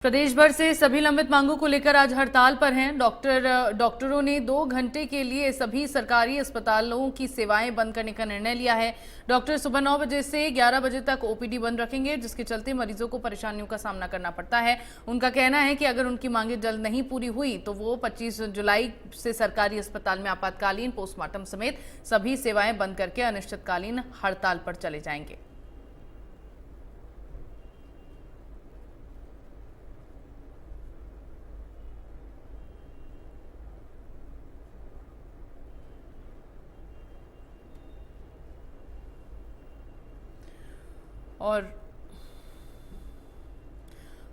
प्रदेश भर से सभी लंबित मांगों को लेकर आज हड़ताल पर हैं। डॉक्टरों ने 2 घंटे के लिए सभी सरकारी अस्पतालों की सेवाएं बंद करने का निर्णय लिया है। डॉक्टर सुबह 9 बजे से 11 बजे तक ओपीडी बंद रखेंगे, जिसके चलते मरीजों को परेशानियों का सामना करना पड़ता है। उनका कहना है कि अगर उनकी मांगें जल्द नहीं पूरी हुई तो वो 25 जुलाई से सरकारी अस्पताल में आपातकालीन पोस्टमार्टम समेत सभी सेवाएं बंद करके अनिश्चितकालीन हड़ताल पर चले जाएंगे। और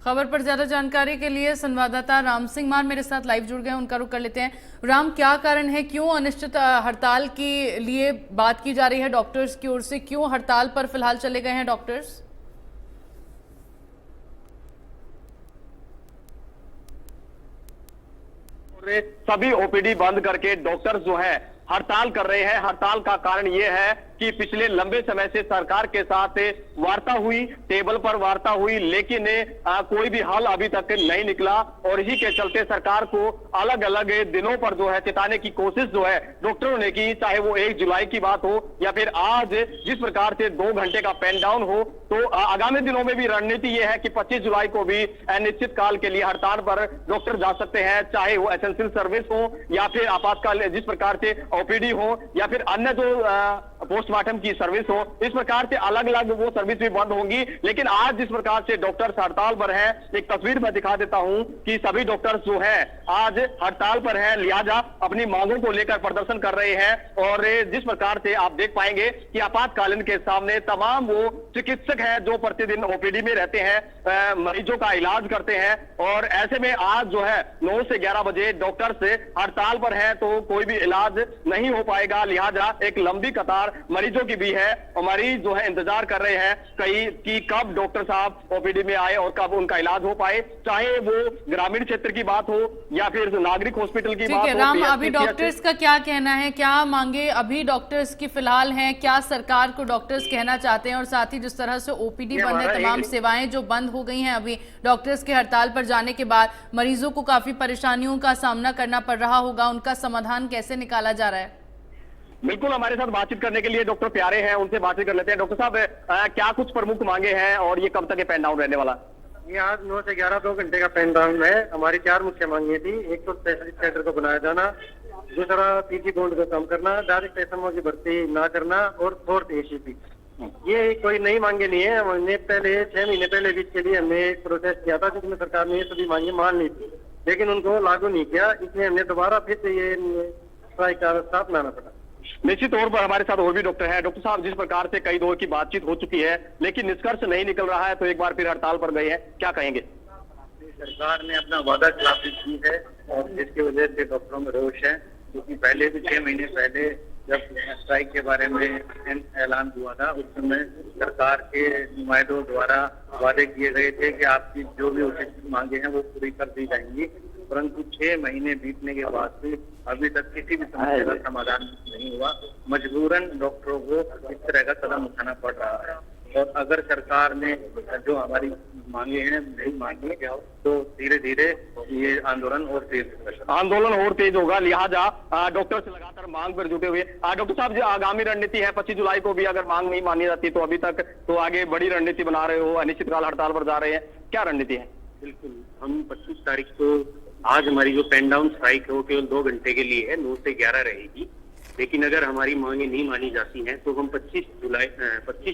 खबर पर ज्यादा जानकारी के लिए संवाददाता राम सिंह मान मेरे साथ लाइव जुड़ गए हैं, उनका रुख कर लेते हैं। राम, क्या कारण है, क्यों अनिश्चित हड़ताल के लिए बात की जा रही है डॉक्टर्स की ओर से? क्यों हड़ताल पर फिलहाल चले गए हैं डॉक्टर्स? सभी ओपीडी बंद करके डॉक्टर्स जो है हड़ताल कर रहे हैं। हड़ताल का कारण ये है कि पिछले लंबे समय से सरकार के साथ वार्ता हुई, टेबल पर वार्ता हुई, लेकिन कोई भी हल अभी तक नहीं निकला और इसी के चलते सरकार को अलग अलग दिनों पर जो है चिताने की कोशिश जो है डॉक्टरों ने की, चाहे वो 1 जुलाई की बात हो या फिर आज जिस प्रकार से 2 घंटे का पेन डाउन हो। तो आगामी दिनों में भी रणनीति ये है कि 25 जुलाई को भी अनिश्चित काल के लिए हड़ताल पर डॉक्टर जा सकते हैं, चाहे वो एसेंशियल सर्विस हो या फिर आपातकाल जिस प्रकार से ओपीडी हो या फिर अन्य जो पोस्टमार्टम की सर्विस हो। इस प्रकार से अलग अलग वो सर्विस भी बंद होंगी। लेकिन आज जिस प्रकार से डॉक्टर्स हड़ताल पर हैं, एक तस्वीर मैं दिखा देता हूं कि सभी डॉक्टर्स जो हैं आज हड़ताल पर हैं, लिहाजा अपनी मांगों को लेकर प्रदर्शन कर रहे हैं। और जिस प्रकार से आप देख पाएंगे कि आपातकालीन के सामने तमाम वो चिकित्सक हैं जो प्रतिदिन ओपीडी में रहते हैं, मरीजों का इलाज करते हैं। और ऐसे में आज जो है 9 से 11 बजे डॉक्टर्स हड़ताल पर हैं तो कोई भी इलाज नहीं हो पाएगा। लिहाजा एक लंबी कतार मरीजों की भी है और मरीज जो है इंतजार कर रहे हैं कि कब डॉक्टर साहब ओपीडी में आए और कब उनका इलाज हो पाए, चाहे वो ग्रामीण क्षेत्र की बात हो या फिर नागरिक हॉस्पिटल की बात हो। राम, अभी डॉक्टर्स का क्या कहना है, क्या मांगे अभी डॉक्टर्स की फिलहाल हैं, क्या सरकार को डॉक्टर्स कहना चाहते हैं? और साथ ही जिस तरह से ओपीडी बंद है, तमाम सेवाएं जो बंद हो गई हैं अभी डॉक्टर्स के हड़ताल पर जाने के बाद, मरीजों को काफी परेशानियों का सामना करना पड़ रहा होगा, उनका समाधान कैसे निकाला जा रहा है? बिल्कुल, हमारे साथ बातचीत करने के लिए डॉक्टर प्यारे हैं, उनसे बातचीत कर लेते हैं। डॉक्टर साहब, क्या कुछ प्रमुख मांगे हैं और ये कब तक पेन डाउन रहने वाला? ये आज 9 से 11 2 घंटे का पेन डाउन है। हमारी 4 मुख्य मांगे थी। एक तो स्पेशलिस्ट सेंटर को बनाया जाना, दूसरा पीजी बोर्ड को कम करना, डायरेक्ट एसएमओ की भर्ती ना करना और 4th एसीपी। ये कोई नई मांगे नहीं है। हमने पहले 6 महीने पहले भी इसके लिए हमने एक प्रोटेस्ट किया था, जिसमें सरकार ने ये सभी मांगे मान ली थी, लेकिन उनको लागू नहीं किया। इसलिए हमने दोबारा फिर से ये स्ट्राइक का रास्ता अपनाना पड़ा। निश्चित तौर पर हमारे साथ और भी डॉक्टर हैं। डॉक्टर साहब, जिस प्रकार से कई दौर की बातचीत हो चुकी है लेकिन निष्कर्ष नहीं निकल रहा है, तो एक बार फिर हड़ताल पर गए हैं, क्या कहेंगे? सरकार ने अपना वादा खिलाफी की है और जिसकी वजह से डॉक्टरों में रोष है, क्योंकि पहले भी 6 महीने पहले जब स्ट्राइक के बारे में ऐलान हुआ था, उस समय सरकार के नुमाइंदों द्वारा वादे किए गए थे कि आपकी जो भी उचित मांगे हैं वो पूरी कर दी जाएंगी, परंतु 6 महीने बीतने के बाद भी अभी तक किसी भी समस्या का समाधान नहीं हुआ। मजबूरन डॉक्टरों को इस तरह का कदम उठाना पड़ रहा है। और अगर सरकार ने जो हमारी मांगे हैं नहीं मांगी तो धीरे धीरे ये आंदोलन और तेज होगा। लिहाजा डॉक्टर से लगातार मांग पर जुटे हुए। डॉक्टर साहब, जो आगामी रणनीति है 25 जुलाई को भी अगर मांग नहीं मानी जाती तो अभी तक तो आगे बड़ी रणनीति बना रहे हो, अनिश्चितकाल हड़ताल पर जा रहे हैं, क्या रणनीति है? बिल्कुल, हम 25 तारीख को आज हमारी जो पेन डाउन स्ट्राइक है वो केवल 2 घंटे के लिए है, 9 से 11 रहेगी। लेकिन अगर हमारी मांगे नहीं मानी जाती हैं तो हम 25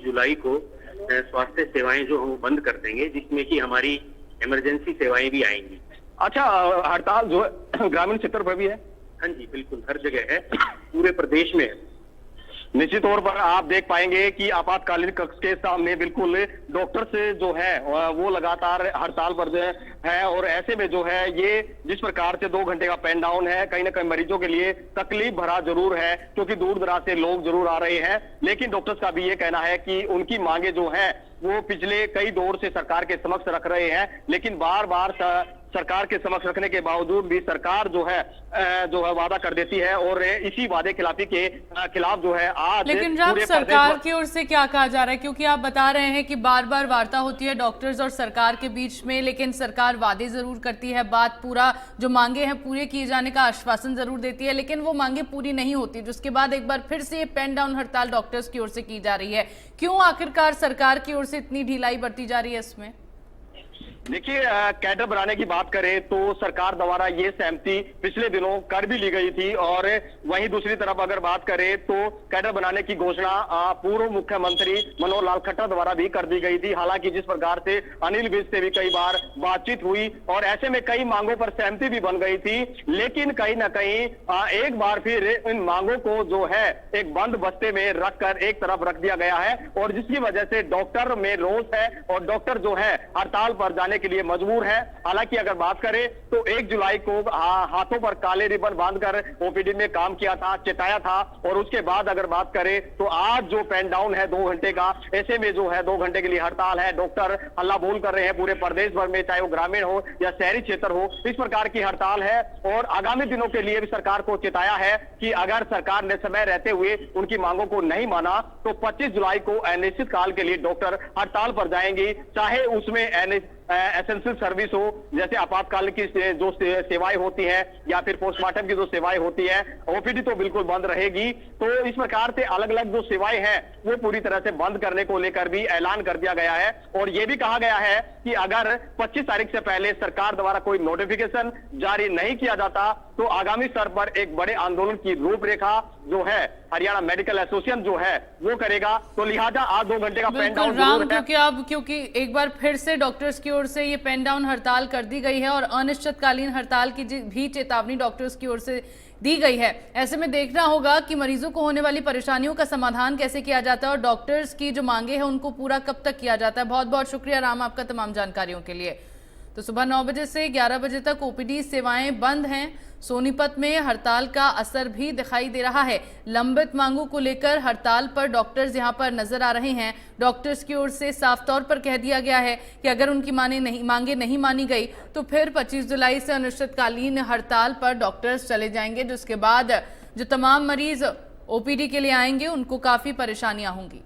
जुलाई को स्वास्थ्य सेवाएं जो हम बंद कर देंगे, जिसमें कि हमारी इमरजेंसी सेवाएं भी आएंगी। अच्छा, हड़ताल जो है ग्रामीण क्षेत्र पर भी है? हाँ जी, बिल्कुल, हर जगह है, पूरे प्रदेश में है। निश्चित तौर पर आप देख पाएंगे कि आपातकालीन कक्ष के सामने बिल्कुल डॉक्टर से जो है वो लगातार हड़ताल पर है। और ऐसे में जो है ये जिस प्रकार से 2 घंटे का पेन डाउन है, कहीं ना कहीं मरीजों के लिए तकलीफ भरा जरूर है, क्योंकि दूर दराज से लोग जरूर आ रहे हैं। लेकिन डॉक्टर्स का भी ये कहना है कि उनकी मांगे जो है वो पिछले कई दौर से सरकार के समक्ष रख रहे हैं, लेकिन बार बार सरकार के समक्ष रखने के बावजूद भी सरकार जो है वादा कर देती है और इसी वादे खिलाफी के खिलाफ जो है आज लेकिन जब सरकार की ओर से क्या कहा जा रहा है, क्योंकि आप बता रहे हैं कि बार बार वार्ता होती है डॉक्टर्स और सरकार के बीच में, लेकिन सरकार वादे जरूर करती है, बात पूरा जो मांगे हैं पूरे किए जाने का आश्वासन जरूर देती है, लेकिन वो मांगे पूरी नहीं होती, जिसके बाद एक बार फिर से ये पेन डाउन हड़ताल डॉक्टर्स की ओर से की जा रही है। क्यों आखिरकार सरकार की ओर से इतनी ढिलाई बरती जा रही है इसमें? देखिए, कैडर बनाने की बात करें तो सरकार द्वारा ये सहमति पिछले दिनों कर भी ली गई थी और वहीं दूसरी तरफ अगर बात करें तो कैडर बनाने की घोषणा पूर्व मुख्यमंत्री मनोहर लाल खट्टर द्वारा भी कर दी गई थी। हालांकि जिस प्रकार से अनिल विज से भी कई बार बातचीत हुई और ऐसे में कई मांगों पर सहमति भी बन गई थी, लेकिन कहीं ना कहीं एक बार फिर इन मांगों को जो है एक बंद बस्ते में रखकर एक तरफ रख दिया गया है और जिसकी वजह से डॉक्टर में रोष है और डॉक्टर जो है हड़ताल पर जाने के लिए मजबूर है। हालांकि अगर बात करें तो 1 जुलाई को हाथों पर काले रिबन बांधकर ओपीडी में काम किया था, चिताया था और उसके बाद अगर बात करें तो आज जो पेन डाउन है 2 घंटे का, ऐसे में जो है 2 घंटे के लिए हड़ताल है। डॉक्टर हल्ला बोल कर रहे हैं पूरे प्रदेश भर में, चाहे वो ग्रामीण हो या शहरी क्षेत्र हो, इस प्रकार की हड़ताल है और आगामी दिनों के लिए भी सरकार को चेताया है कि अगर सरकार ने समय रहते हुए उनकी मांगों को नहीं माना तो 25 जुलाई को अनिश्चित काल के लिए डॉक्टर हड़ताल पर जाएंगी, चाहे उसमें एसेंशियल सर्विस हो, जैसे आपातकाल की जो सेवाएं होती हैं या फिर पोस्टमार्टम की जो सेवाएं होती है, ओपीडी तो बिल्कुल बंद रहेगी। तो इस प्रकार से अलग अलग जो सेवाएं हैं वो पूरी तरह से बंद करने को लेकर भी ऐलान कर दिया गया है और ये भी कहा गया है कि अगर 25 तारीख से पहले सरकार द्वारा कोई नोटिफिकेशन जारी नहीं किया जाता तो आगामी स्तर पर एक बड़े आंदोलन की रूपरेखा जो है हरियाणा मेडिकल एसोसिएशन जो है वो करेगा। तो लिहाजा आज 2 घंटे का पेन डाउन राम, क्योंकि एक बार फिर से डॉक्टर्स की ओर से ये पेन डाउन हड़ताल कर दी गई है और अनिश्चितकालीन हड़ताल की भी चेतावनी डॉक्टर्स की ओर से दी गई है। ऐसे में देखना होगा कि मरीजों को होने वाली परेशानियों का समाधान कैसे किया जाता है और डॉक्टर्स की जो मांगे हैं उनको पूरा कब तक किया जाता है। बहुत बहुत शुक्रिया राम आपका तमाम जानकारियों के लिए। तो सुबह 9 बजे से 11 बजे तक ओपीडी सेवाएं बंद हैं। सोनीपत में हड़ताल का असर भी दिखाई दे रहा है। लंबित मांगों को लेकर हड़ताल पर डॉक्टर्स यहां पर नजर आ रहे हैं। डॉक्टर्स की ओर से साफ तौर पर कह दिया गया है कि अगर उनकी मांगे नहीं मानी गई तो फिर 25 जुलाई से अनिश्चितकालीन हड़ताल पर डॉक्टर्स चले जाएंगे, जिसके बाद जो तमाम मरीज ओपीडी के लिए आएंगे उनको काफी परेशानियां होंगी।